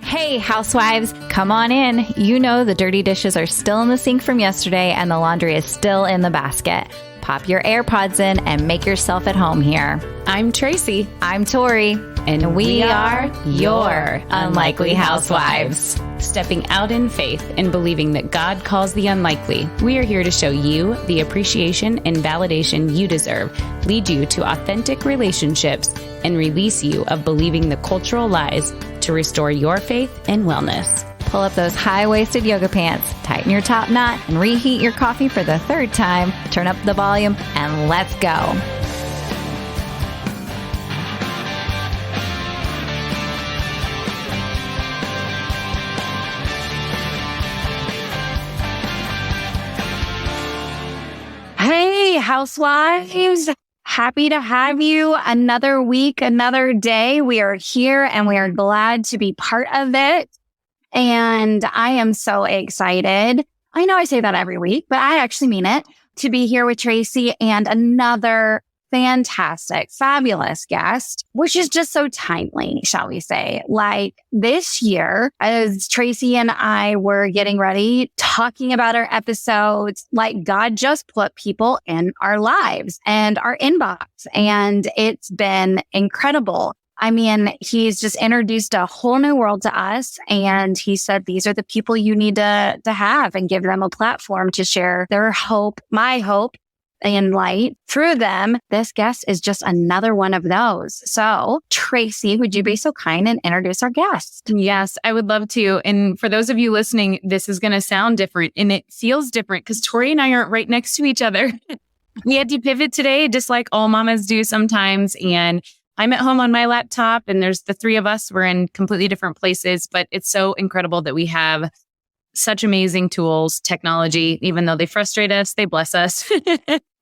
Hey, housewives, come on in. You know the dirty dishes are still in the sink from yesterday and the laundry is still in the basket. Pop your AirPods in and make yourself at home here. I'm Tracy. I'm Tori. And we are your Unlikely Housewives. Stepping out in faith and believing that God calls the unlikely, we are here to show you the appreciation and validation you deserve, lead you to authentic relationships, and release you of believing the cultural lies to restore your faith and wellness. Pull up those high-waisted yoga pants, tighten your top knot, and reheat your coffee for the third time. Turn up the volume, and let's go. Hey, housewives. Happy to have you. Another week, another day. We are here and we are glad to be part of it. And I am so excited. I know I say that every week, but I actually mean it, to be here with Tracy and another fantastic, fabulous guest, which is just so timely, shall we say. Like this year, as Tracy and I were getting ready, talking about our episodes, like God just put people in our lives and our inbox, and it's been incredible. I mean, he's just introduced a whole new world to us. And he said, these are the people you need to have and give them a platform to share their hope, my hope and light through them. This guest is just another one of those. So Tracy, would you be so kind and introduce our guest? Yes, I would love to. And for those of you listening, this is going to sound different and it feels different because Tori and I aren't right next to each other. We had to pivot today, just like all mamas do sometimes. And I'm at home on my laptop and there's the three of us. We're in completely different places, but it's so incredible that we have such amazing tools, technology, even though they frustrate us, they bless us.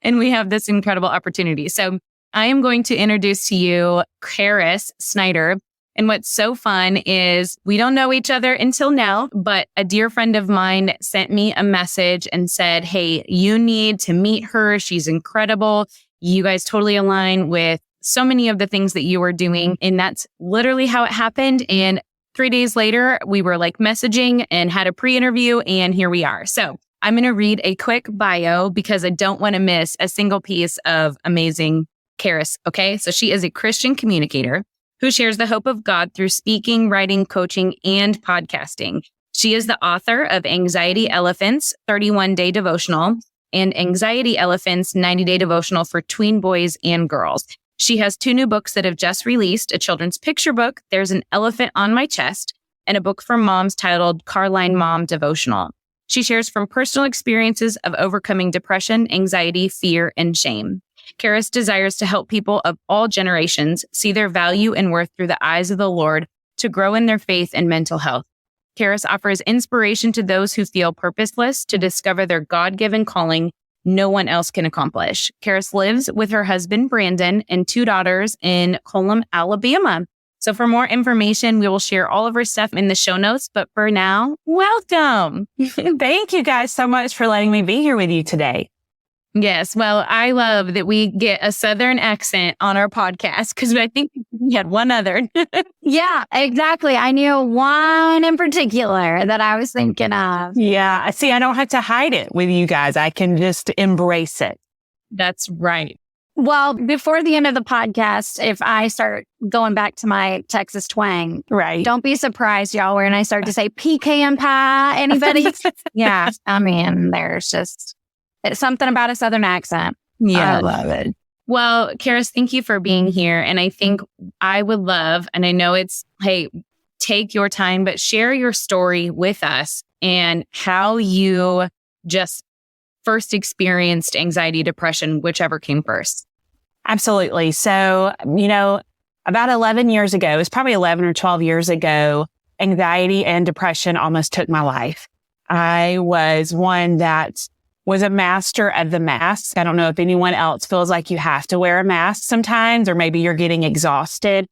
And we have this incredible opportunity. So I am going to introduce to you Caris Snider. And what's so fun is we don't know each other until now, but a dear friend of mine sent me a message and said, hey, you need to meet her. She's incredible. You guys totally align with so many of the things that you were doing. And that's literally how it happened. And 3 days later, we were like messaging and had a pre-interview and here we are. So I'm going to read a quick bio because I don't want to miss a single piece of amazing Caris. Okay. So she is a Christian communicator who shares the hope of God through speaking, writing, coaching, and podcasting. She is the author of Anxiety Elephants, 31-Day Devotional, and Anxiety Elephants, 90-Day Devotional for tween boys and girls. She has 2 new books that have just released, a children's picture book, There's an Elephant on My Chest, and a book for moms titled Carline Mom Devotional. She shares from personal experiences of overcoming depression, anxiety, fear, and shame. Caris desires to help people of all generations see their value and worth through the eyes of the Lord to grow in their faith and mental health. Caris offers inspiration to those who feel purposeless to discover their God-given calling no one else can accomplish. Caris lives with her husband, Brandon, and 2 daughters in Colum, Alabama. So for more information, we will share all of her stuff in the show notes. But for now, welcome. Thank you guys so much for letting me be here with you today. Yes. Well, I love that we get a Southern accent on our podcast because I think we had one other. Yeah, exactly. I knew one in particular that I was thinking of. Yeah. See, I don't have to hide it with you guys. I can just embrace it. That's right. Well, before the end of the podcast, if I start going back to my Texas twang, right? Don't be surprised, y'all, when I start to say pecan pie. Anybody? Yeah. I mean, it's something about a Southern accent. Yeah. I love it. Well, Caris, thank you for being here. And I think I would love, and I know it's, hey, take your time, but share your story with us and how you just first experienced anxiety, depression, whichever came first. Absolutely. So, about 11 years ago, it was probably 11 or 12 years ago, anxiety and depression almost took my life. I was one that was a master of the mask. I don't know if anyone else feels like you have to wear a mask sometimes, or maybe you're getting exhausted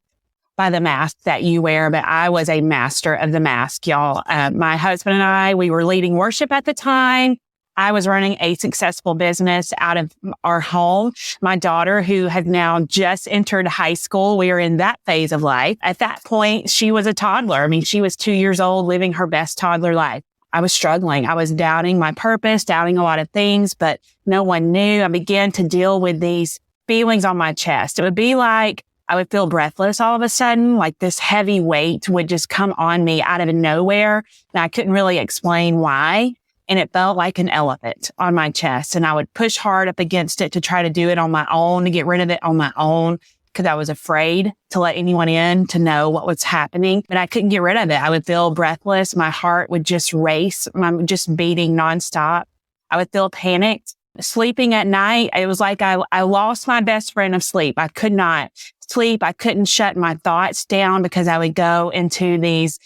by the mask that you wear, but I was a master of the mask, y'all. My husband and I, we were leading worship at the time. I was running a successful business out of our home. My daughter, who has now just entered high school, we are in that phase of life. At that point, she was a toddler. I mean, she was 2 years old, living her best toddler life. I was struggling. I was doubting my purpose, doubting a lot of things, but no one knew. I began to deal with these feelings on my chest. It would be like I would feel breathless all of a sudden, like this heavy weight would just come on me out of nowhere. And I couldn't really explain why. And it felt like an elephant on my chest. And I would push hard up against it to try to do it on my own, to get rid of it on my own, because I was afraid to let anyone in to know what was happening. But I couldn't get rid of it. I would feel breathless. My heart would just race, just beating nonstop. I would feel panicked. Sleeping at night, it was like I lost my best friend of sleep. I could not sleep. I couldn't shut my thoughts down because I would go into these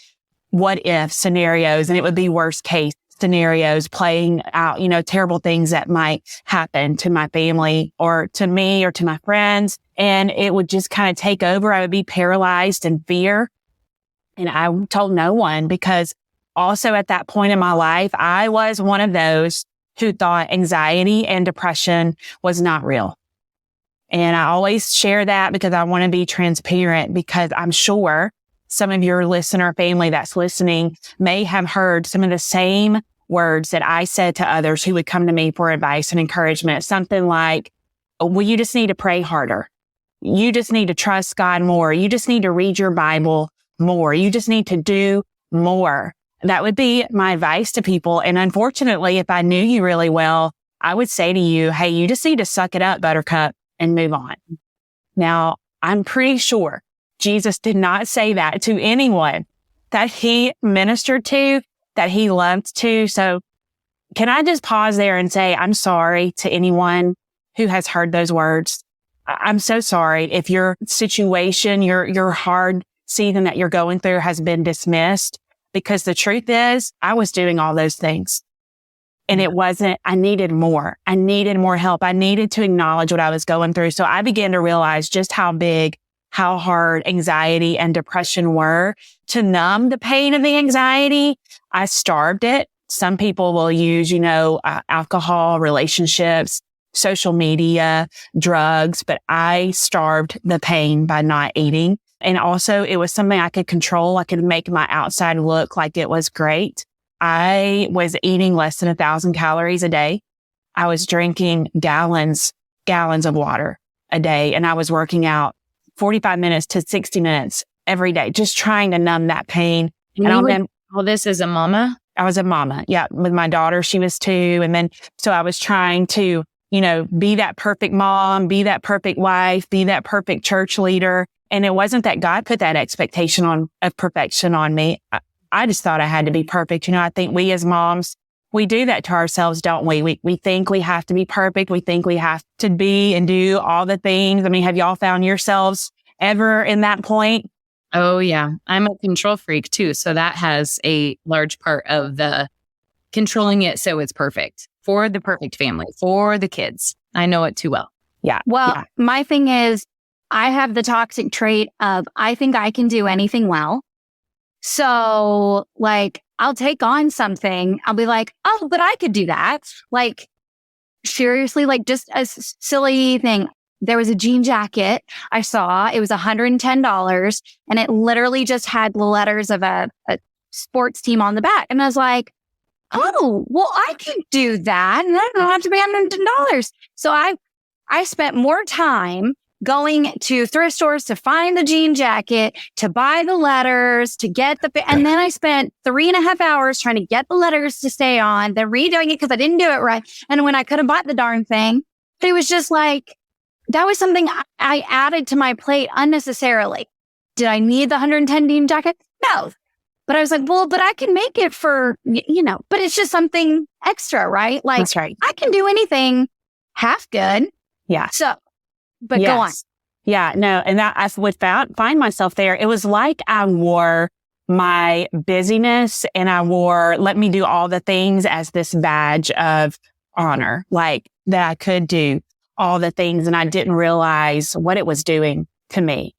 what if scenarios, and it would be worst case scenarios, playing out, terrible things that might happen to my family or to me or to my friends. And it would just kind of take over. I would be paralyzed in fear. And I told no one, because also at that point in my life, I was one of those who thought anxiety and depression was not real. And I always share that because I want to be transparent, because I'm sure some of your listener family that's listening may have heard some of the same words that I said to others who would come to me for advice and encouragement. Something like, well, you just need to pray harder. You just need to trust God more. You just need to read your Bible more. You just need to do more. That would be my advice to people. And unfortunately, if I knew you really well, I would say to you, hey, you just need to suck it up, buttercup, and move on. Now, I'm pretty sure Jesus did not say that to anyone that he ministered to, that he loved to. So can I just pause there and say, I'm sorry to anyone who has heard those words. I'm so sorry if your situation, your hard season that you're going through has been dismissed, because the truth is I was doing all those things. And it wasn't, I needed more. I needed more help. I needed to acknowledge what I was going through. So I began to realize just how big, how hard anxiety and depression were. To numb the pain of the anxiety, I starved it. Some people will use, alcohol, relationships, social media, drugs, but I starved the pain by not eating. And also it was something I could control. I could make my outside look like it was great. I was eating less than 1,000 calories a day. I was drinking gallons of water a day. And I was working out 45 minutes to 60 minutes every day, just trying to numb that pain. And all this as a mama? I was a mama. Yeah. With my daughter, she was 2. And then, so I was trying to, be that perfect mom, be that perfect wife, be that perfect church leader. And it wasn't that God put that expectation of perfection on me. I just thought I had to be perfect. I think we as moms, we do that to ourselves, don't we? We think we have to be perfect. We think we have to be and do all the things. I mean, have y'all found yourselves ever in that point? Oh, yeah. I'm a control freak too. So that has a large part of the controlling it so it's perfect for the perfect family, for the kids. I know it too well. Yeah. Well, my thing is, I have the toxic trait of I think I can do anything well. So I'll take on something. I'll be like, oh, but I could do that. Seriously, just a silly thing. There was a jean jacket I saw. It was $110 and it literally just had the letters of a sports team on the back. And I was like, oh, well, I can do that. And I don't have to pay $110. So I spent more time going to thrift stores to find the jean jacket, to buy the letters, to get and then I spent 3.5 hours trying to get the letters to stay on, then redoing it because I didn't do it right. And when I could have bought the darn thing, but it was just that was something I added to my plate unnecessarily. Did I need the 110 jean jacket? No. But I was like, well, but I can make it for, but it's just something extra, right? That's right. I can do anything half good. Yeah. So, but go on. Yeah, no. And that I would find myself there. It was like I wore my busyness and I wore, let me do all the things as this badge of honor, that I could do all the things. And I didn't realize what it was doing to me,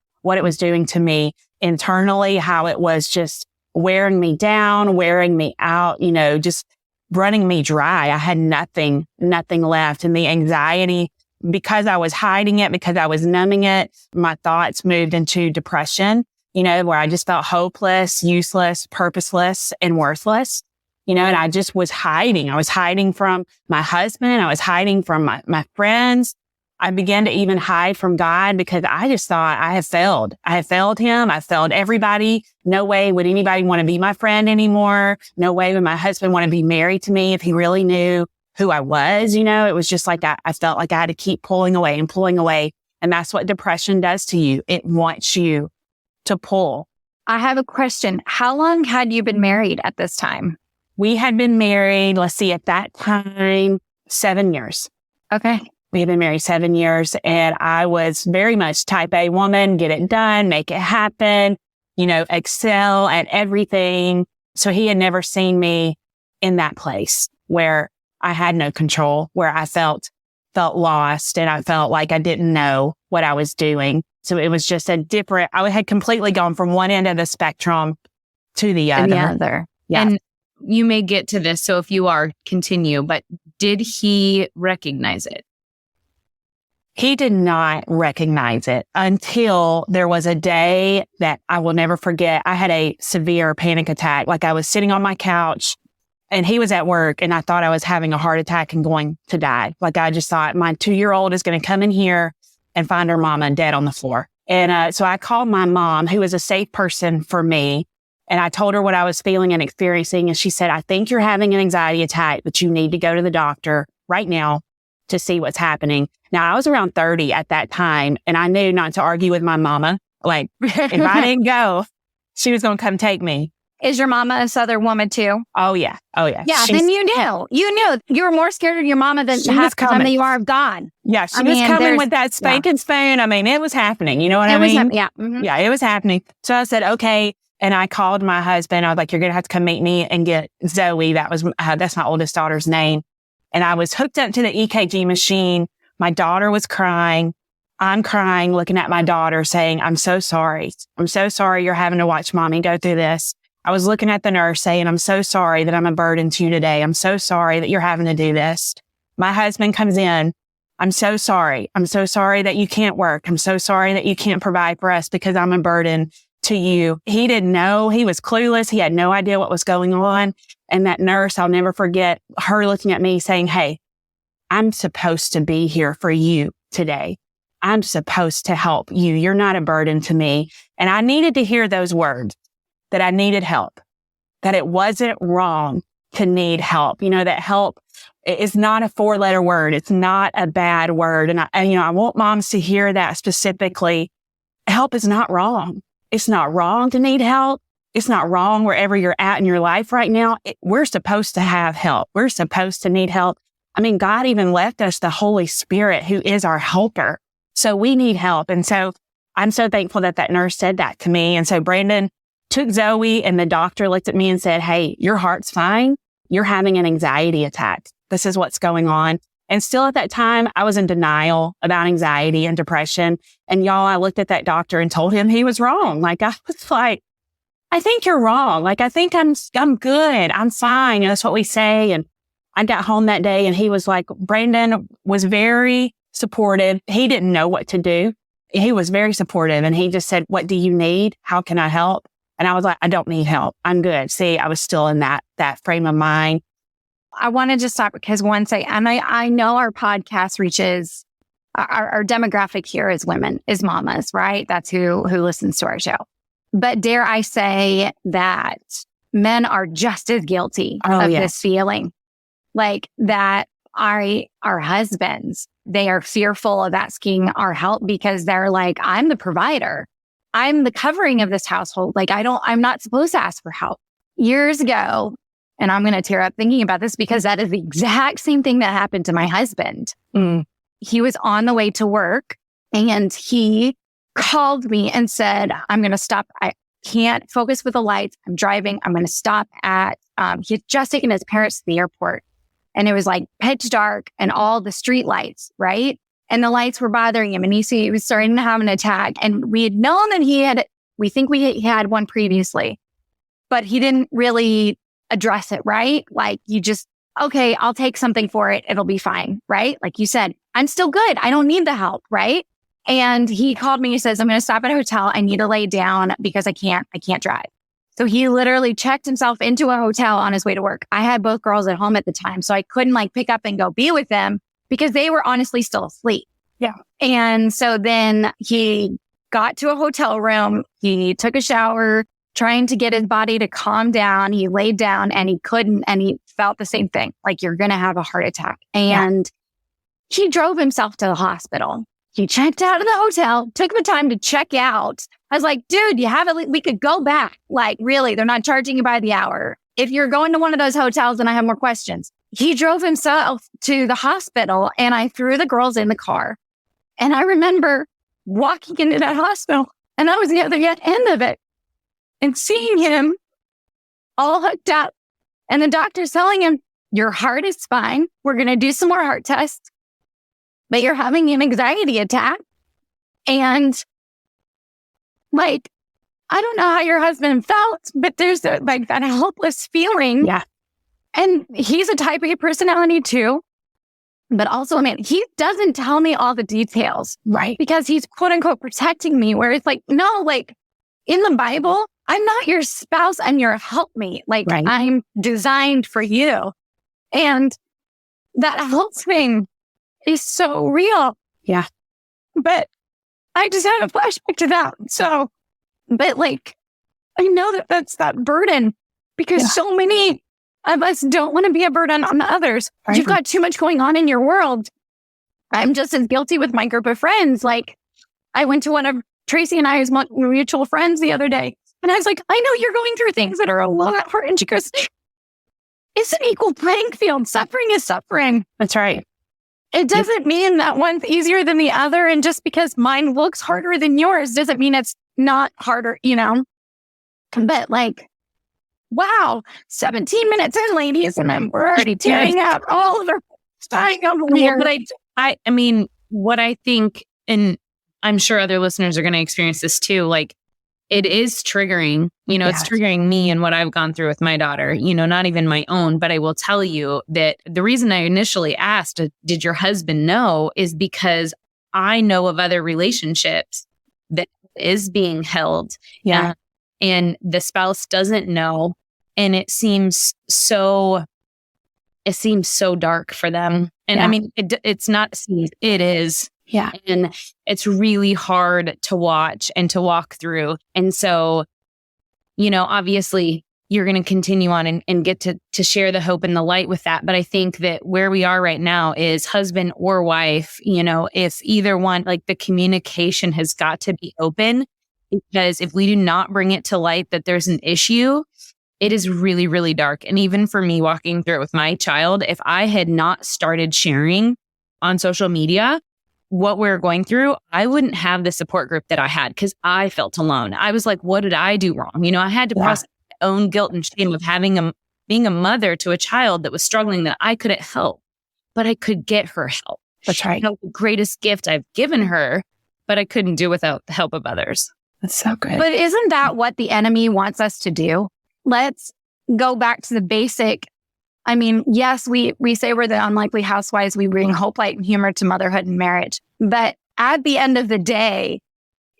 internally, how it was just wearing me down, wearing me out, just running me dry. I had nothing left. And the anxiety, because I was hiding it, because I was numbing it, my thoughts moved into depression, where I just felt hopeless, useless, purposeless, and worthless, and I just was hiding. I was hiding from my husband. I was hiding from my friends. I began to even hide from God because I just thought I had failed. I had failed him. I failed everybody. No way would anybody want to be my friend anymore. No way would my husband want to be married to me if he really knew who I was. It was just like I felt like I had to keep pulling away and pulling away. And that's what depression does to you. It wants you to pull. I have a question. How long had you been married at this time? We had been married, at that time, 7 years. Okay. We had been married 7 years, and I was very much type A woman, get it done, make it happen, excel at everything. So he had never seen me in that place where I had no control, where I felt lost, and I felt like I didn't know what I was doing. So it was just I had completely gone from one end of the spectrum to the other. And the other. Yeah. And you may get to this, so if you are, continue, but did he recognize it? He did not recognize it until there was a day that I will never forget. I had a severe panic attack. Like, I was sitting on my couch and he was at work, and I thought I was having a heart attack and going to die. Like, I just thought my 2-year-old is going to come in here and find her mama dead on the floor. And so I called my mom, who was a safe person for me, and I told her what I was feeling and experiencing. And she said, I think you're having an anxiety attack, but you need to go to the doctor right now to see what's happening. Now, I was around 30 at that time, and I knew not to argue with my mama. Like, if I didn't go, she was going to come take me. Is your mama a Southern woman too? Oh, yeah. Oh, yeah. Yeah, then you knew. You were more scared of your mama than half the time that you are of God. Yeah, she was coming with that spanking spoon. I mean, it was happening. You know what I mean? Yeah. Mm-hmm. Yeah, it was happening. So I said, okay. And I called my husband. I was like, you're going to have to come meet me and get Zoe. That's my oldest daughter's name. And I was hooked up to the EKG machine. My daughter was crying. I'm crying, looking at my daughter saying, I'm so sorry. I'm so sorry you're having to watch mommy go through this. I was looking at the nurse saying, I'm so sorry that I'm a burden to you today. I'm so sorry that you're having to do this. My husband comes in. I'm so sorry. I'm so sorry that you can't work. I'm so sorry that you can't provide for us because I'm a burden to you. He didn't know. He was clueless. He had no idea what was going on. And that nurse, I'll never forget her looking at me saying, hey, I'm supposed to be here for you today. I'm supposed to help you. You're not a burden to me. And I needed to hear those words, that I needed help, that it wasn't wrong to need help. That help is not a 4-letter word. It's not a bad word. And I want moms to hear that specifically. Help is not wrong. It's not wrong to need help. It's not wrong wherever you're at in your life right now. We're supposed to have help. We're supposed to need help. I mean, God even left us the Holy Spirit, who is our helper. So we need help. And so I'm so thankful that nurse said that to me. And so Brandon took Zoe, and the doctor looked at me and said, hey, your heart's fine. You're having an anxiety attack. This is what's going on. And still at that time, I was in denial about anxiety and depression. And y'all, I looked at that doctor and told him he was wrong. Like, I was like, I think you're wrong. Like, I think I'm good. I'm fine. That's what we say. And I got home that day, and he was like, Brandon was very supportive. He didn't know what to do. He was very supportive. And he just said, what do you need? How can I help? And I was like, I don't need help. I'm good. See, I was still in that frame of mind. I wanted to stop because I know our podcast reaches our demographic here is women, is mamas, right? That's who listens to our show. But dare I say that men are just as guilty of this feeling, like that our husbands, they are fearful of asking our help because they're like, I'm the provider. I'm the covering of this household. Like, I'm not supposed to ask for help. Years ago, and I'm going to tear up thinking about this because that is the exact same thing that happened to my husband. He was on the way to work and he called me and said, I'm going to stop. I can't focus with the lights. I'm driving. I'm going to stop at, he had just taken his parents to the airport and it was like pitch dark and all the street lights, right? And the lights were bothering him and he was starting to have an attack. And we had known that we think he had one previously, but he didn't really address it, right? Like okay, I'll take something for it. It'll be fine. Right. Like you said, I'm still good. I don't need the help. Right. And he called me. He says, I'm going to stop at a hotel. I need to lay down because I can't drive. So he literally checked himself into a hotel on his way to work. I had both girls at home at the time, so I couldn't like pick up and go be with them because they were honestly still asleep. Yeah. And so then he got to a hotel room. He took a shower, trying to get his body to calm down. He laid down and he couldn't. And he felt the same thing, like you're going to have a heart attack. And he drove himself to the hospital. He checked out of the hotel, took the time to check out. I was like, dude, we could go back. Like, really, they're not charging you by the hour. If you're going to one of those hotels, then I have more questions. He drove himself to the hospital and I threw the girls in the car. And I remember walking into that hospital and I was the other end of it and seeing him all hooked up. And the doctor's telling him, your heart is fine. We're going to do some more heart tests, but you're having an anxiety attack. And like, I don't know how your husband felt, but there's like that helpless feeling. Yeah. And he's a type A personality too. But also, I mean, he doesn't tell me all the details. Right. Because he's quote unquote protecting me, where it's like, no, like in the Bible, I'm not your spouse. I'm your helpmate. Like I'm designed for you. And that help thing is so real. Yeah. But I just had a flashback to that. So, but like, I know that that's that burden because so many of us don't want to be a burden on others. Right. You've got too much going on in your world. I'm just as guilty with my group of friends. Like I went to one of Tracy and I's mutual friends the other day. And I was like, I know you're going through things that are a lot hard. And she goes, it's an equal playing field. Suffering is suffering. That's right. It doesn't mean that one's easier than the other. And just because mine looks harder than yours doesn't mean it's not harder, you know? But like, wow, 17 minutes in, ladies, and we're already tearing up all of our dying over here. But I mean, what I think, and I'm sure other listeners are going to experience this too, like it is triggering, you know, it's triggering me and what I've gone through with my daughter, you know, not even my own, but I will tell you that the reason I initially asked, did your husband know, is because I know of other relationships that is being held. Yeah. And the spouse doesn't know. And it seems so dark for them. And I mean, it's not, it is. Yeah. And it's really hard to watch and to walk through. And so, you know, obviously you're going to continue on and get to share the hope and the light with that. But I think that where we are right now is husband or wife, you know, if either one, like the communication has got to be open, because if we do not bring it to light that there's an issue, it is really, really dark. And even for me walking through it with my child, if I had not started sharing on social media what we're going through, I wouldn't have the support group that I had because I felt alone. I was like, what did I do wrong? You know, I had to process my own guilt and shame of being a mother to a child that was struggling that I couldn't help, but I could get her help. That's right. You know, the greatest gift I've given her, but I couldn't do without the help of others. That's so good. But isn't that what the enemy wants us to do? Let's go back to the basic. I mean, yes, we say we're the unlikely housewives. We bring hope, light, and humor to motherhood and marriage. But at the end of the day,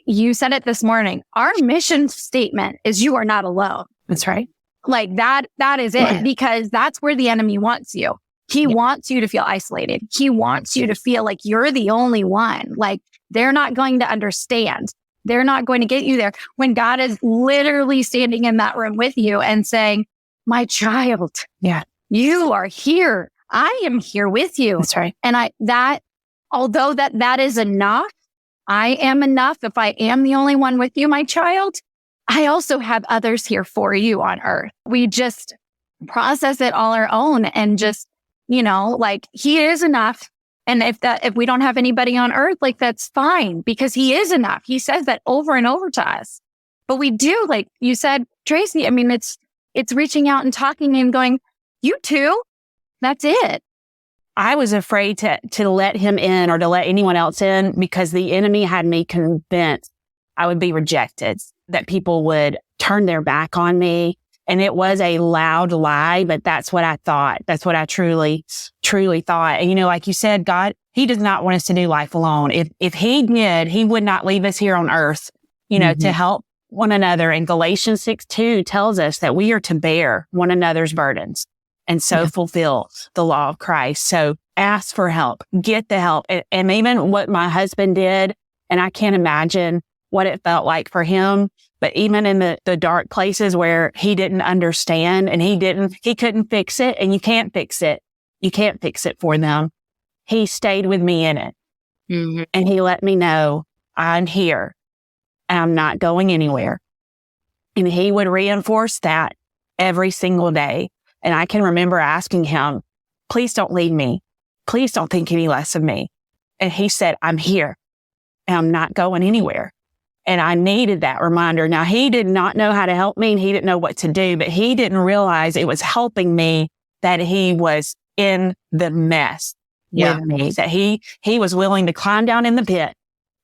you said it this morning, our mission statement is you are not alone. That's right. Like that is it, because that's where the enemy wants you. He wants you to feel isolated. He wants you to feel like you're the only one. Like they're not going to understand. They're not going to get you there when God is literally standing in that room with you and saying, my child, you are here. I am here with you. That's right. And although that is enough, I am enough. If I am the only one with you, my child, I also have others here for you on earth. We just process it all our own and just, you know, like he is enough. And if we don't have anybody on earth, like that's fine because he is enough. He says that over and over to us. But we do, like you said, Tracy, I mean, it's reaching out and talking and going, you too, that's it. I was afraid to let him in or to let anyone else in because the enemy had me convinced I would be rejected, that people would turn their back on me, And it was a loud lie, but that's what I thought. That's what I truly thought. And, like you said, God, he does not want us to do life alone. If he did, he would not leave us here on earth, to help one another. And Galatians 6:2 tells us that we are to bear one another's burdens and so fulfill the law of Christ. So ask for help, get the help. And even what my husband did, and I can't imagine what it felt like for him, but even in the dark places where he didn't understand and he couldn't fix it, and you can't fix it. You can't fix it for them. He stayed with me in it. And he let me know, I'm here. I'm not going anywhere. And he would reinforce that every single day. And I can remember asking him, please don't leave me. Please don't think any less of me. And he said, I'm here and I'm not going anywhere. And I needed that reminder. Now, he did not know how to help me and he didn't know what to do, but he didn't realize it was helping me that he was in the mess with me, that he was willing to climb down in the pit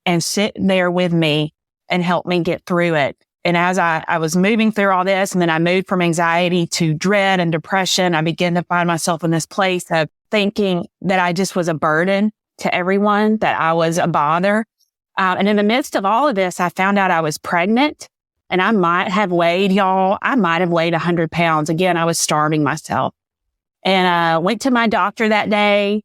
and sit there with me and help me get through it. And as I was moving through all this, and then I moved from anxiety to dread and depression, I began to find myself in this place of thinking that I just was a burden to everyone, that I was a bother. And in the midst of all of this, I found out I was pregnant, and I might have weighed 100 pounds. Again, I was starving myself. And I went to my doctor that day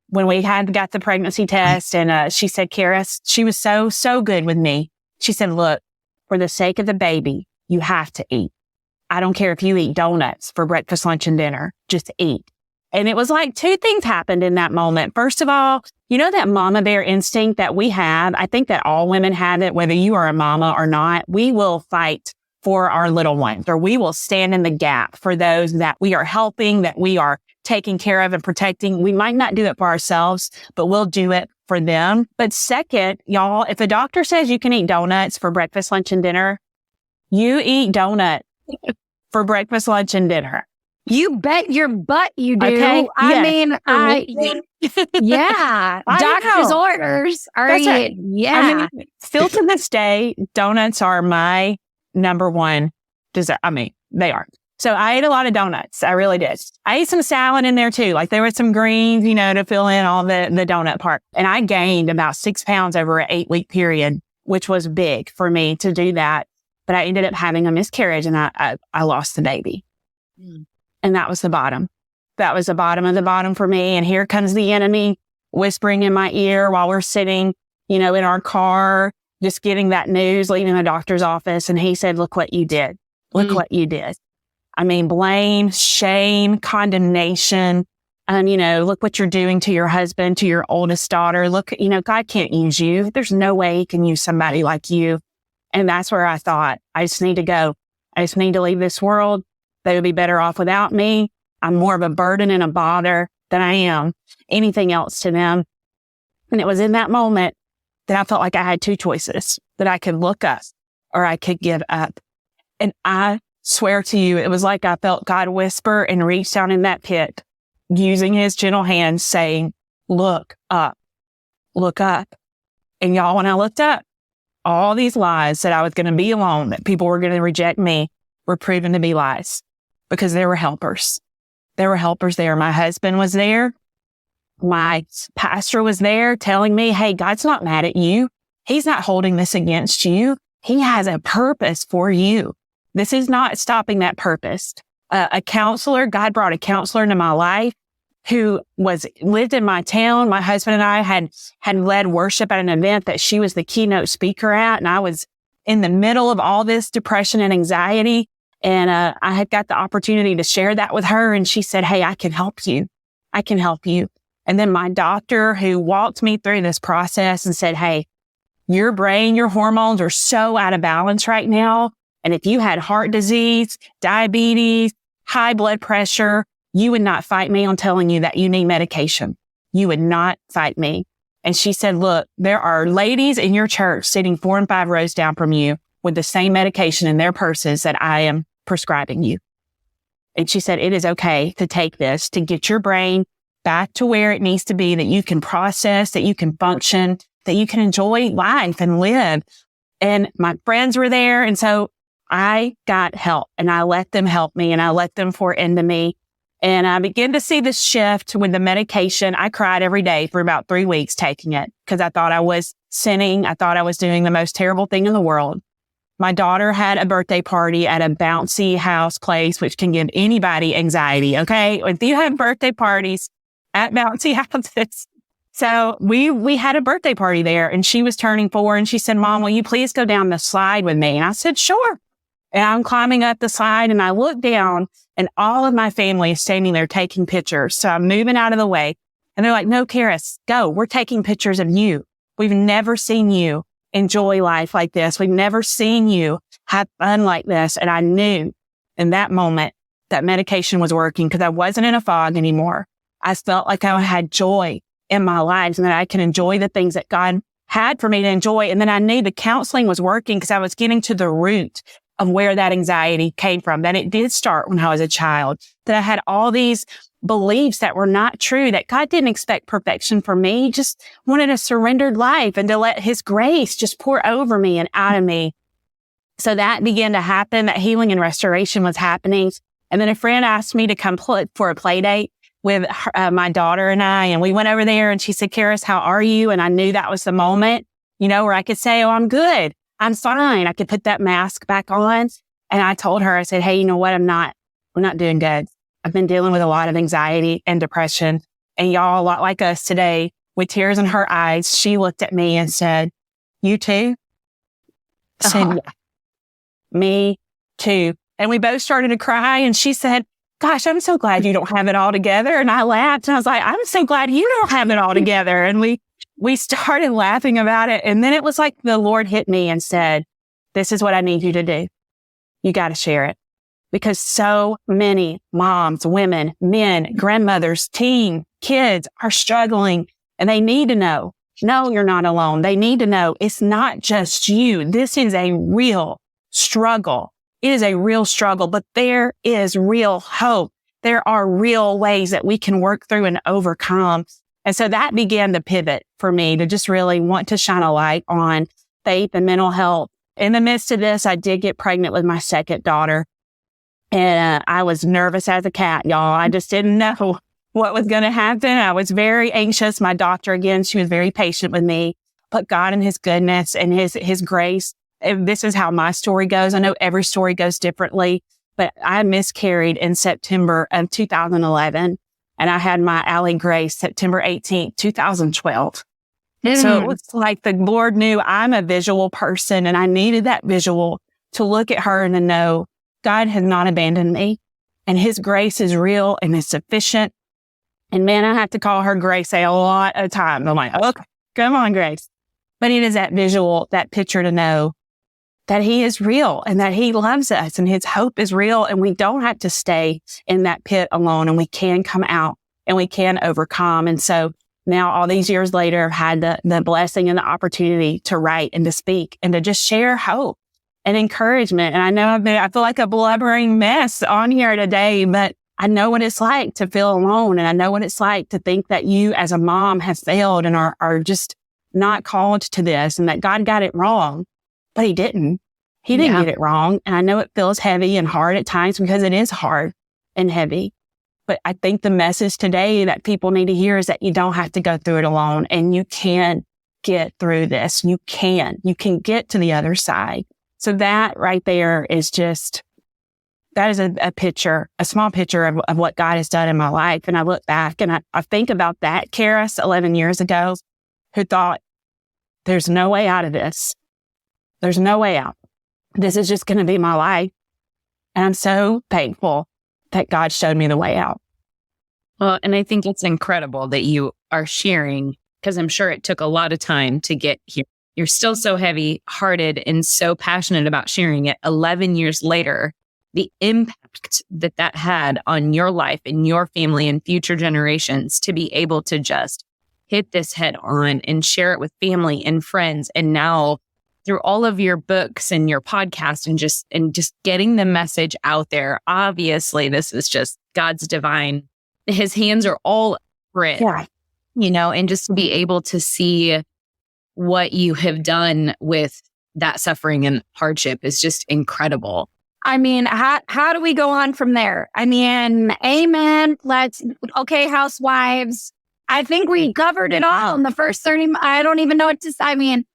when we got the pregnancy test, and she said, Caris, she was so good with me. She said, look, for the sake of the baby, you have to eat. I don't care if you eat donuts for breakfast, lunch, and dinner. Just eat. And it was like two things happened in that moment. First of all, that mama bear instinct that we have. I think that all women have it, whether you are a mama or not. We will fight for our little ones, or we will stand in the gap for those that we are helping, that we are taking care of and protecting. We might not do it for ourselves, but we'll do it for them. But second, y'all, if a doctor says you can eat donuts for breakfast, lunch, and dinner, you eat donut for breakfast, lunch, and dinner. You bet your butt you do. Okay? Yeah. Doctor's orders are right. Yeah. Still to this day, donuts are my number one dessert. They are. So I ate a lot of donuts. I really did. I ate some salad in there too. Like there were some greens, to fill in all the donut part. And I gained about 6 pounds over an 8-week period, which was big for me to do that. But I ended up having a miscarriage, and I lost the baby. And that was the bottom. That was the bottom of the bottom for me. And here comes the enemy whispering in my ear while we're sitting, in our car, just getting that news, leaving the doctor's office. And he said, look what you did. Look what you did. Blame, shame, condemnation. And, look what you're doing to your husband, to your oldest daughter. Look, God can't use you. There's no way he can use somebody like you. And that's where I thought, I just need to go. I just need to leave this world. They would be better off without me. I'm more of a burden and a bother than I am anything else to them. And it was in that moment that I felt like I had two choices, that I could look up or I could give up. And I swear to you, it was like I felt God whisper and reach down in that pit, using his gentle hand saying, look up, look up. And y'all, when I looked up, all these lies that I was going to be alone, that people were going to reject me, were proven to be lies, because there were helpers. There were helpers there. My husband was there. My pastor was there telling me, hey, God's not mad at you. He's not holding this against you. He has a purpose for you. This is not stopping that purpose. A counselor, God brought a counselor into my life who lived in my town. My husband and I had led worship at an event that she was the keynote speaker at. And I was in the middle of all this depression and anxiety. And I had got the opportunity to share that with her. And she said, hey, I can help you. I can help you. And then my doctor, who walked me through this process and said, hey, your brain, your hormones are so out of balance right now. And if you had heart disease, diabetes, high blood pressure, you would not fight me on telling you that you need medication. You would not fight me. And she said, look, there are ladies in your church sitting 4 and 5 rows down from you with the same medication in their purses that I am prescribing you. And she said, it is okay to take this to get your brain back to where it needs to be, that you can process, that you can function, that you can enjoy life and live. And my friends were there. And so I got help and I let them help me and I let them pour into me. And I began to see this shift with the medication. I cried every day for about 3 weeks taking it because I thought I was sinning. I thought I was doing the most terrible thing in the world. My daughter had a birthday party at a bouncy house place, which can give anybody anxiety. Okay. If you have birthday parties at bouncy houses. So we had a birthday party there and she was turning 4 and she said, Mom, will you please go down the slide with me? And I said, sure. And I'm climbing up the slide and I look down and all of my family is standing there taking pictures. So I'm moving out of the way and they're like, no, Caris, go. We're taking pictures of you. We've never seen you enjoy life like this. We've never seen you have fun like this. And I knew in that moment that medication was working because I wasn't in a fog anymore. I felt like I had joy in my life and that I can enjoy the things that God had for me to enjoy. And then I knew the counseling was working because I was getting to the root of where that anxiety came from, that it did start when I was a child, that I had all these beliefs that were not true, that God didn't expect perfection from me. He just wanted a surrendered life and to let his grace just pour over me and out of me. So that began to happen. That healing and restoration was happening. And then a friend asked me to come for a play date with my daughter and I, and we went over there and she said, Caris, how are you? And I knew that was the moment, where I could say, oh, I'm good. I'm fine. I could put that mask back on. And I told her, I said, hey, you know what? We're not doing good. I've been dealing with a lot of anxiety and depression. And y'all, a lot like us today, with tears in her eyes, she looked at me and said, you too? I said, yeah, me too. And we both started to cry. And she said, gosh, I'm so glad you don't have it all together. And I laughed and I was like, I'm so glad you don't have it all together. And we started laughing about it. And then it was like the Lord hit me and said, this is what I need you to do. You got to share it. Because so many moms, women, men, grandmothers, teen, kids are struggling and they need to know, no, you're not alone. They need to know it's not just you. This is a real struggle. It is a real struggle, but there is real hope. There are real ways that we can work through and overcome. And so that began the pivot for me to just really want to shine a light on faith and mental health. In the midst of this, I did get pregnant with my second daughter. And I was nervous as a cat, y'all. I just didn't know what was going to happen. I was very anxious. My doctor, again, she was very patient with me. But God and his goodness and his grace, this is how my story goes. I know every story goes differently, but I miscarried in September of 2011. And I had my Allie Grace September 18th, 2012. So it was like the Lord knew I'm a visual person and I needed that visual to look at her and to know God has not abandoned me and his grace is real and is sufficient. And man, I have to call her Grace a lot of times. I'm like, okay, come on, Grace. But it is that visual, that picture to know that he is real and that he loves us and his hope is real. And we don't have to stay in that pit alone and we can come out and we can overcome. And so now all these years later, I've had the blessing and the opportunity to write and to speak and to just share hope and encouragement. And I know I feel like a blubbering mess on here today, but I know what it's like to feel alone. And I know what it's like to think that you as a mom have failed and are just not called to this and that God got it wrong. But he didn't. He didn't get it wrong. And I know it feels heavy and hard at times because it is hard and heavy. But I think the message today that people need to hear is that you don't have to go through it alone and you can get through this. You can get to the other side. So that right there is that is a picture, a small picture of what God has done in my life. And I look back and I think about that Caris 11 years ago who thought there's no way out of this. There's no way out. This is just going to be my life. And I'm so thankful that God showed me the way out. Well, and I think it's incredible that you are sharing because I'm sure it took a lot of time to get here. You're still so heavy-hearted and so passionate about sharing it 11 years later. The impact that had on your life and your family and future generations to be able to just hit this head on and share it with family and friends. And now through all of your books and your podcast and just getting the message out there. Obviously, this is just God's divine. His hands are all over it, and just to be able to see what you have done with that suffering and hardship is just incredible. I mean, how do we go on from there? I mean, amen. Okay, housewives. I think we covered it all in the first 30. I don't even know what to say. I mean,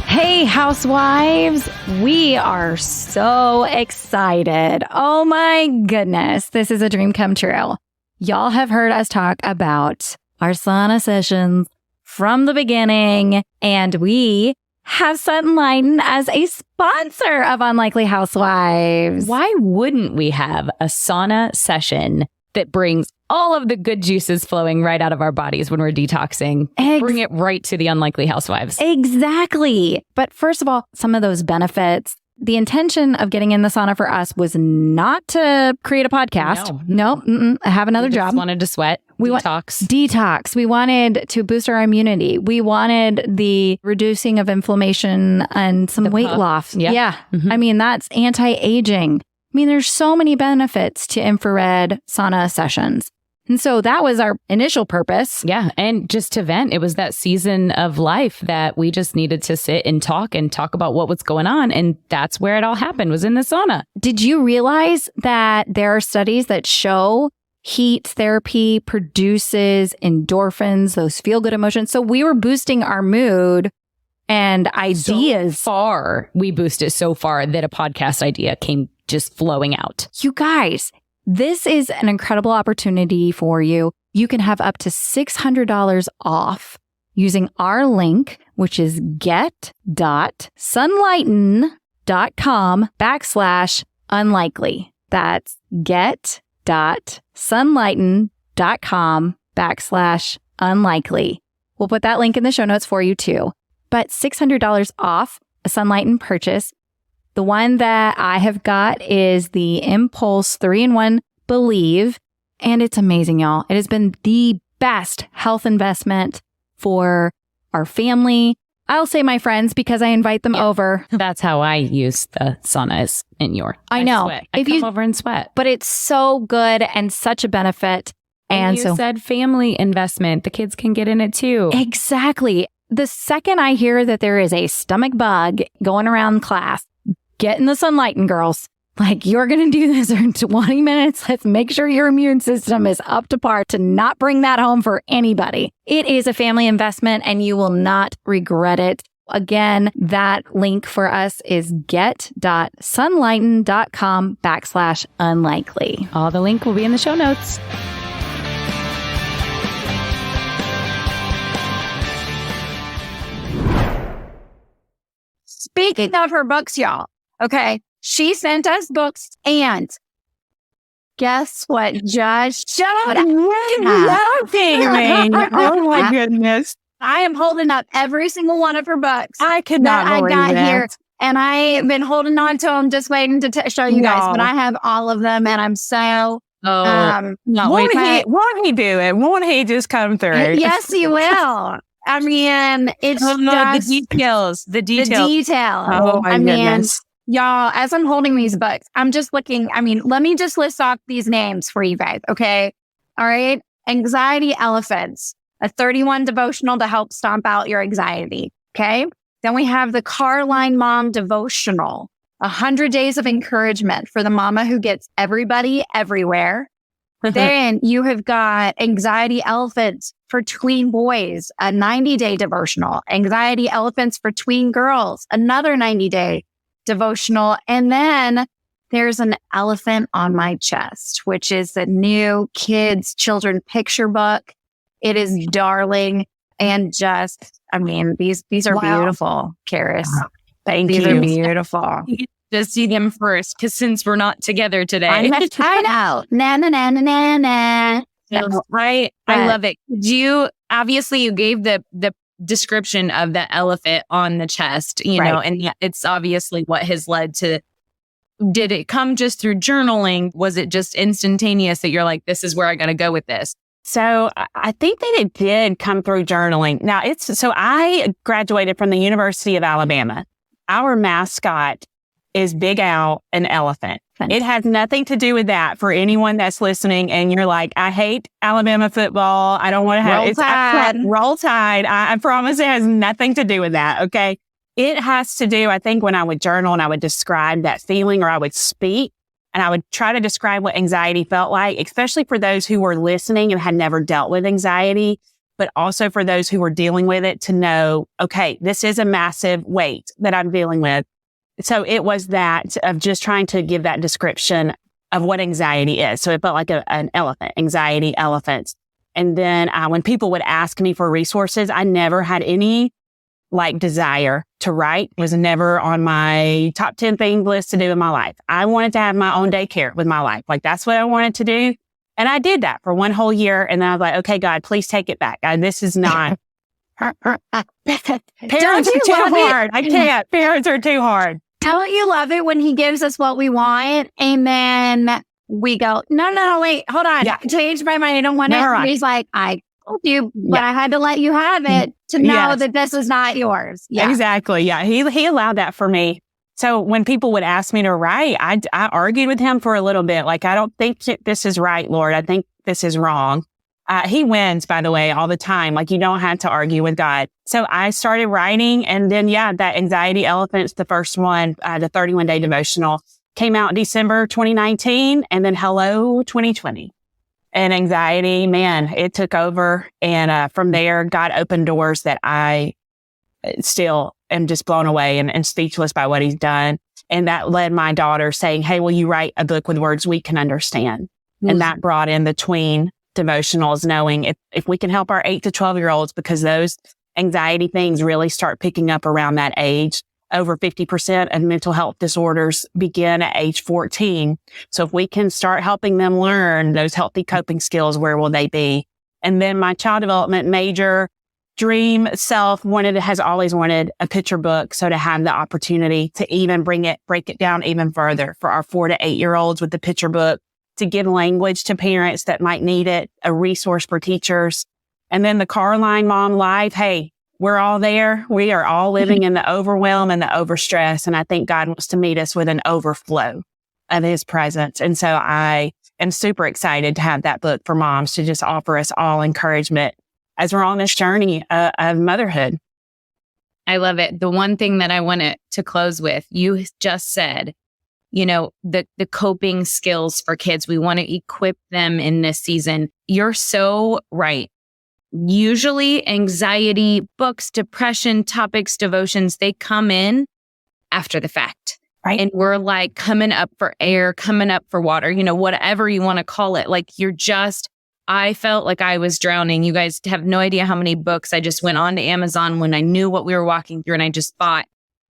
hey, housewives, we are so excited. Oh my goodness. This is a dream come true. Y'all have heard us talk about our sauna sessions from the beginning, and we have Sunlighten as a sponsor of Unlikely Housewives. Why wouldn't we have a sauna session that brings all of the good juices flowing right out of our bodies when we're detoxing? Bring it right to the Unlikely Housewives. Exactly. But first of all, some of those benefits. The intention of getting in the sauna for us was not to create a podcast. No, I have another job. Wanted to sweat. Detox. We wanted to boost our immunity. We wanted the reducing of inflammation and some weight loss. Yeah. Mm-hmm. I mean, that's anti-aging. I mean, there's so many benefits to infrared sauna sessions. And so that was our initial purpose. Yeah. And just to vent, it was that season of life that we just needed to sit and talk about what was going on. And that's where it all happened, was in the sauna. Did you realize that there are studies that show heat therapy produces endorphins, those feel-good emotions? So we were boosting our mood and ideas. We boosted so far that a podcast idea came just flowing out. You guys, this is an incredible opportunity for you. You can have up to $600 off using our link, which is get.sunlighten.com/unlikely. That's get.sunlighten.com/unlikely. We'll put that link in the show notes for you too. But $600 off a Sunlighten purchase. The one that I have got is the Impulse 3-in-1 Believe, and it's amazing, y'all. It has been the best health investment for our family. I'll say my friends because I invite them over. That's how I use the saunas in your. I know. Sweat. I come over and sweat. But it's so good and such a benefit. And you said family investment. The kids can get in it too. Exactly. The second I hear that there is a stomach bug going around class, get in the Sunlighten, girls. Like, you're going to do this in 20 minutes. Let's make sure your immune system is up to par to not bring that home for anybody. It is a family investment and you will not regret it. Again, that link for us is get.sunlighten.com/unlikely. All the link will be in the show notes. Speaking of her books, y'all. Okay. She sent us books, and guess what? Just shut up. Oh my goodness. I am holding up every single one of her books. I could not believe that. Here. And I have been holding on to them, just waiting to show you guys. But I have all of them, and I'm so... won't he do it? Won't he just come through? Yes, he will. I mean, it's just... The details. Oh my goodness. Y'all, as I'm holding these books, I'm just looking. I mean, let me just list off these names for you guys, okay? All right. Anxiety Elephants, a 31 devotional to help stomp out your anxiety, okay? Then we have the Carline Mom Devotional, 100 days of encouragement for the mama who gets everybody everywhere. Then you have got Anxiety Elephants for tween boys, a 90-day devotional. Anxiety Elephants for tween girls, another 90-day devotional. And then there's an Elephant on My Chest, which is the new children picture book. It is darling. And just, I mean, these are beautiful, Caris. Thank you. These are beautiful. Just see them first, because since we're not together today. I know. Na. Right. I love it. You gave the description of the elephant on the chest, you know, and it's obviously what has led to. Did it come just through journaling? Was it just instantaneous that you're like, this is where I got to go with this? So I think that it did come through journaling. Now so I graduated from the University of Alabama. Our mascot is Big Al, an elephant. It has nothing to do with that for anyone that's listening and you're like, I hate Alabama football. I don't want to have Roll Tide. Roll Tide. I promise it has nothing to do with that. Okay. It has to do, I think when I would journal and I would describe that feeling or I would speak and I would try to describe what anxiety felt like, especially for those who were listening and had never dealt with anxiety, but also for those who were dealing with it to know, okay, this is a massive weight that I'm dealing with. So it was that of just trying to give that description of what anxiety is. So it felt like an elephant, anxiety, elephants. And then when people would ask me for resources, I never had any desire to write. It was never on my top 10 things list to do in my life. I wanted to have my own daycare with my life. That's what I wanted to do. And I did that for one whole year. And then I was like, okay, God, please take it back. This is not. Parents are too hard. I can't. Parents are too hard. Don't you love it when he gives us what we want and then we go, no, wait, hold on. Yeah. Change my mind. I don't want it. Right. He's like, I told you, but I had to let you have it to know that this is not yours. Yeah. Exactly. Yeah. He allowed that for me. So when people would ask me to write, I argued with him for a little bit. I don't think this is right, Lord. I think this is wrong. He wins, by the way, all the time. You don't have to argue with God. So I started writing and then, that Anxiety Elephant's the first one, the 31-day devotional came out in December 2019 and then Hello 2020. And anxiety, man, it took over. And from there, God opened doors that I still am just blown away and speechless by what he's done. And that led my daughter saying, hey, will you write a book with words we can understand? Mm-hmm. And that brought in the tween devotionals, knowing if we can help our 8 to 12-year-olds, because those anxiety things really start picking up around that age. Over 50% of mental health disorders begin at age 14. So if we can start helping them learn those healthy coping skills, where will they be? And then my child development major dream self has always wanted a picture book. So to have the opportunity to even break it down even further for our 4 to 8-year-olds with the picture book, to give language to parents that might need it, a resource for teachers. And then the Carline Mom Live, hey, we're all there. We are all living in the overwhelm and the overstress. And I think God wants to meet us with an overflow of his presence. And so I am super excited to have that book for moms to just offer us all encouragement as we're on this journey of motherhood. I love it. The one thing that I wanted to close with, you just said, the coping skills for kids. We want to equip them in this season. You're so right. Usually anxiety, books, depression, topics, devotions, they come in after the fact. Right. And we're coming up for air, coming up for water, whatever you want to call it. I felt like I was drowning. You guys have no idea how many books I just went on to Amazon when I knew what we were walking through and I just bought.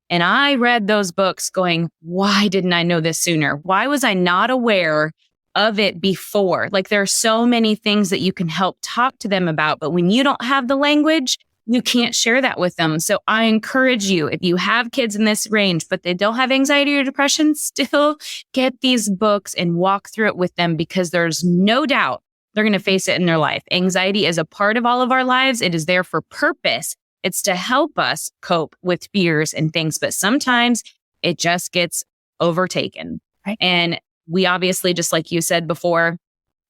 And I read those books going, why didn't I know this sooner? Why was I not aware of it before? There are so many things that you can help talk to them about, but when you don't have the language, you can't share that with them. So I encourage you, if you have kids in this range, but they don't have anxiety or depression, still get these books and walk through it with them, because there's no doubt they're going to face it in their life. Anxiety is a part of all of our lives. It is there for purpose. It's to help us cope with fears and things, but sometimes it just gets overtaken. Right. And we obviously, just like you said before,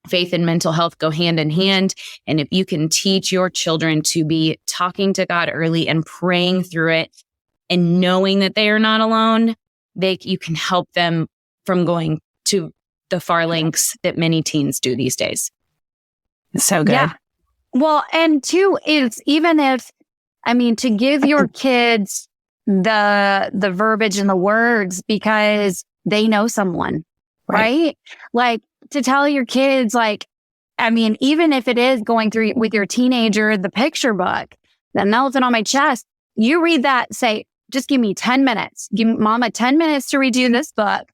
faith and mental health go hand in hand. And if you can teach your children to be talking to God early and praying through it and knowing that they are not alone, you can help them from going to the far lengths that many teens do these days. So good. Yeah. Well, and two is even if, to give your kids the verbiage and the words because they know someone, right? To tell your kids, even if it is going through with your teenager, the picture book, the elephant on my chest, you read that, say, just give me 10 minutes. Give mama 10 minutes to read you this book.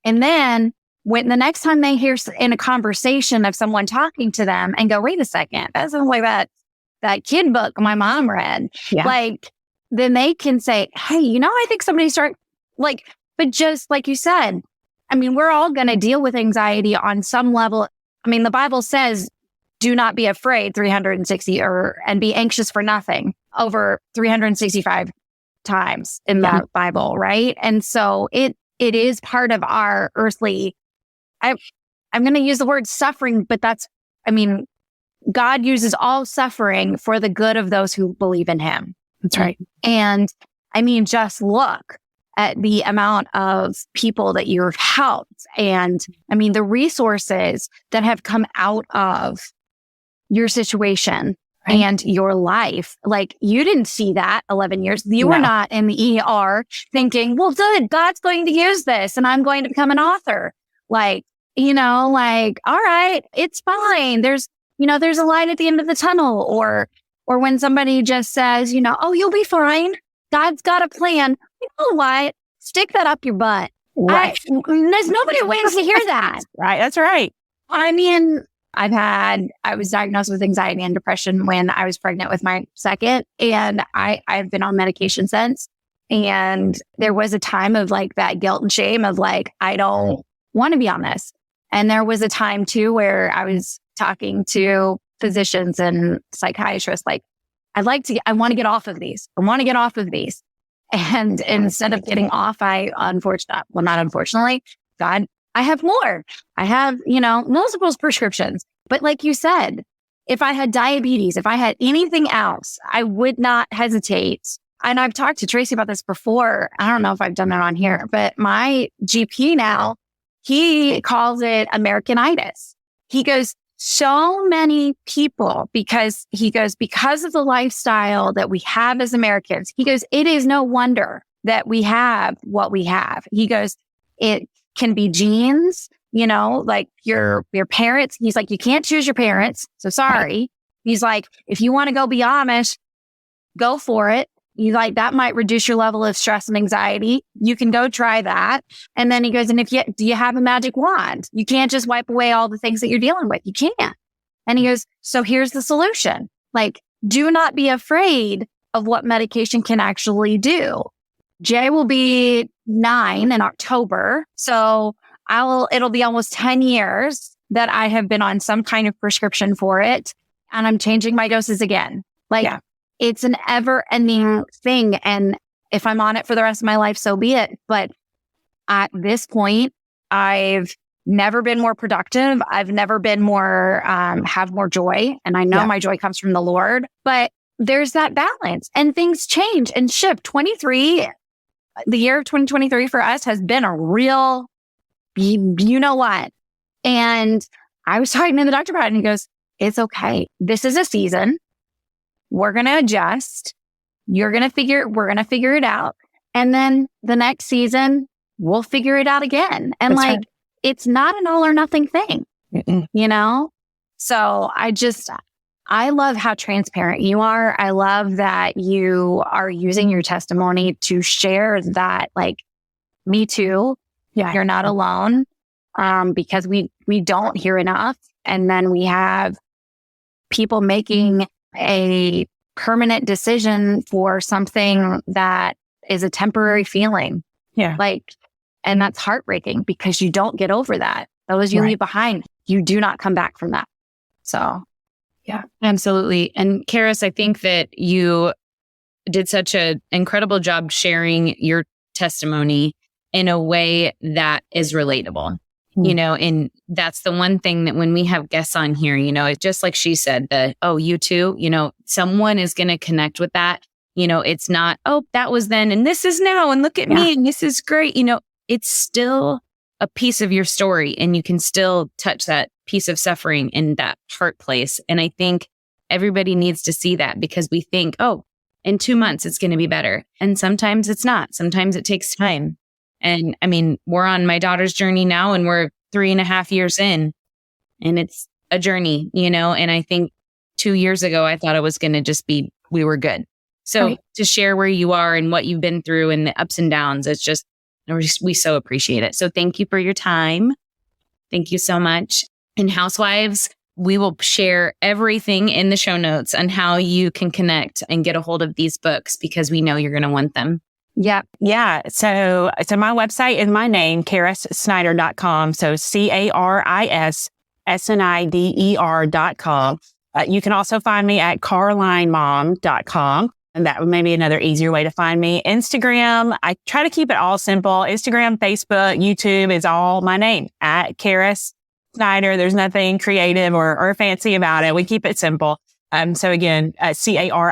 And then when the next time they hear in a conversation of someone talking to them and go, wait a second, that sounds like that kid book my mom read. Yeah. Then they can say, hey, I think somebody but just like you said, we're all going to deal with anxiety on some level. The Bible says, do not be afraid 360 and be anxious for nothing over 365 times in the Bible. Right. And so it is part of our earthly, I'm going to use the word suffering, but God uses all suffering for the good of those who believe in him. That's right. And just look at the amount of people that you've helped and the resources that have come out of your situation and your life. Like, you didn't see that 11 years. You were not in the ER thinking, well, good, God's going to use this and I'm going to become an author. All right, it's fine. There's a light at the end of the tunnel. Or when somebody just says, oh, you'll be fine. God's got a plan. You know what? Stick that up your butt. Right. There's nobody who wants to hear that. Right. That's right. I was diagnosed with anxiety and depression when I was pregnant with my second, and I've been on medication since. And there was a time of like that guilt and shame of like, I don't want to be on this. And there was a time too where I was talking to physicians and psychiatrists, like, I want to get off of these. I want to get off of these. And instead of getting off, not unfortunately, God, I have more. I have, multiple prescriptions. But like you said, if I had diabetes, if I had anything else, I would not hesitate. And I've talked to Tracy about this before. I don't know if I've done that on here, but my GP now, he calls it Americanitis. He goes, so many people, because of the lifestyle that we have as Americans, he goes, it is no wonder that we have what we have. He goes, it can be genes, like your parents. He's like, you can't choose your parents. So sorry. He's like, if you want to go be Amish, go for it. He's like, that might reduce your level of stress and anxiety. You can go try that. And then he goes, and do you have a magic wand? You can't just wipe away all the things that you're dealing with. You can't. And he goes, so here's the solution. Like, do not be afraid of what medication can actually do. Jay will be 9 in October. So it'll be almost 10 years that I have been on some kind of prescription for it. And I'm changing my doses again. It's an ever-ending thing. And if I'm on it for the rest of my life, so be it. But at this point, I've never been more productive. I've never been more, have more joy. And I know my joy comes from the Lord. But there's that balance. And things change and shift. The year of 2023 for us has been a real, you know what? And I was talking to the doctor about it, and he goes, it's okay. This is a season. We're going to adjust. We're going to figure it out. And then the next season, we'll figure it out again. And That's right. It's not an all or nothing thing, So I love how transparent you are. I love that you are using your testimony to share that, like, me too. Yeah. You're not alone. Because we don't hear enough. And then we have people making a permanent decision for something that is a temporary feeling. Yeah. And that's heartbreaking because you don't get over that. Those you leave behind, you do not come back from that. So, yeah, absolutely. And Caris, I think that you did such an incredible job sharing your testimony in a way that is relatable. And that's the one thing that when we have guests on here, it's just like she said, you too, someone is going to connect with that. It's not, that was then and this is now and look at me and this is great. It's still a piece of your story and you can still touch that piece of suffering in that heart place. And I think everybody needs to see that because we think, in 2 months, it's going to be better. And sometimes it's not. Sometimes it takes time. And we're on my daughter's journey now and we're 3.5 years in and it's a journey, and I think 2 years ago, I thought it was going to just be, we were good. So to share where you are and what you've been through and the ups and downs, we so appreciate it. So thank you for your time. Thank you so much. And housewives, we will share everything in the show notes on how you can connect and get a hold of these books because we know you're going to want them. Yeah. Yeah. So my website is my name, carissnider.com. So CarisSnider.com. You can also find me at carlinemom.com. And that may be another easier way to find me. Instagram, I try to keep it all simple. Instagram, Facebook, YouTube is all my name, at Caris Snider. There's nothing creative or fancy about it. We keep it simple. So again, Caris Snider.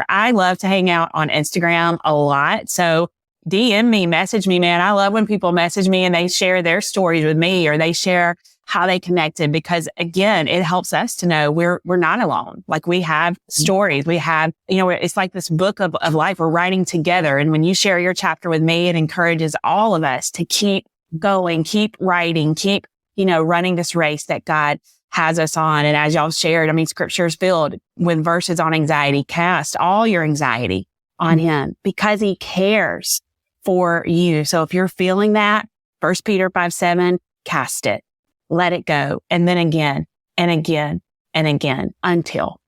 I love to hang out on Instagram a lot. So DM me, message me, man. I love when people message me and they share their stories with me, or they share how they connected, because again, it helps us to know we're not alone. Like, we have stories, we have, it's like this book of life we're writing together. And when you share your chapter with me, it encourages all of us to keep going, keep writing, keep, running this race that God has us on. And as y'all shared, scripture is filled with verses on anxiety. Cast all your anxiety on him because he cares for you. So if you're feeling that, 1 Peter 5:7, cast it. Let it go. And then again and again and again until.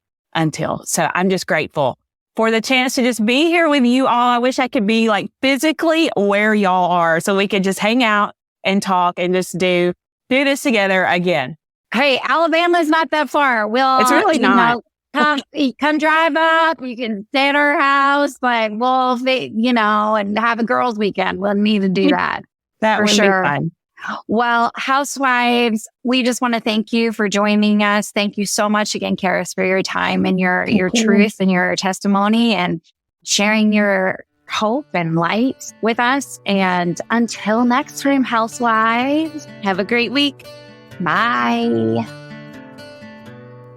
So I'm just grateful for the chance to just be here with you all. I wish I could be like physically where y'all are so we could just hang out and talk and just do this together again. Hey, Alabama's not that far. It's really not. Come drive up. You can stay at our house, but and have a girls' weekend. We'll need to do that. That would sure. be fun. Well, housewives, we just want to thank you for joining us. Thank you so much again, Caris, for your time and your truth and your testimony and sharing your hope and light with us. And until next time, housewives, Have a great week. bye.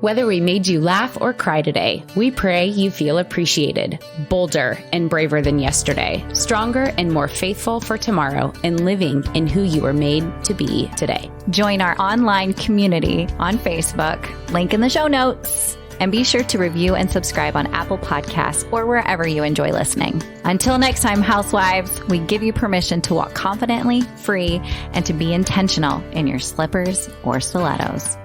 Whether we made you laugh or cry today, we pray you feel appreciated, bolder and braver than yesterday, stronger and more faithful for tomorrow, and living in who you were made to be today. Join our online community on Facebook, link in the show notes, and be sure to review and subscribe on Apple Podcasts or wherever you enjoy listening. Until next time, housewives, we give you permission to walk confidently, free, and to be intentional in your slippers or stilettos.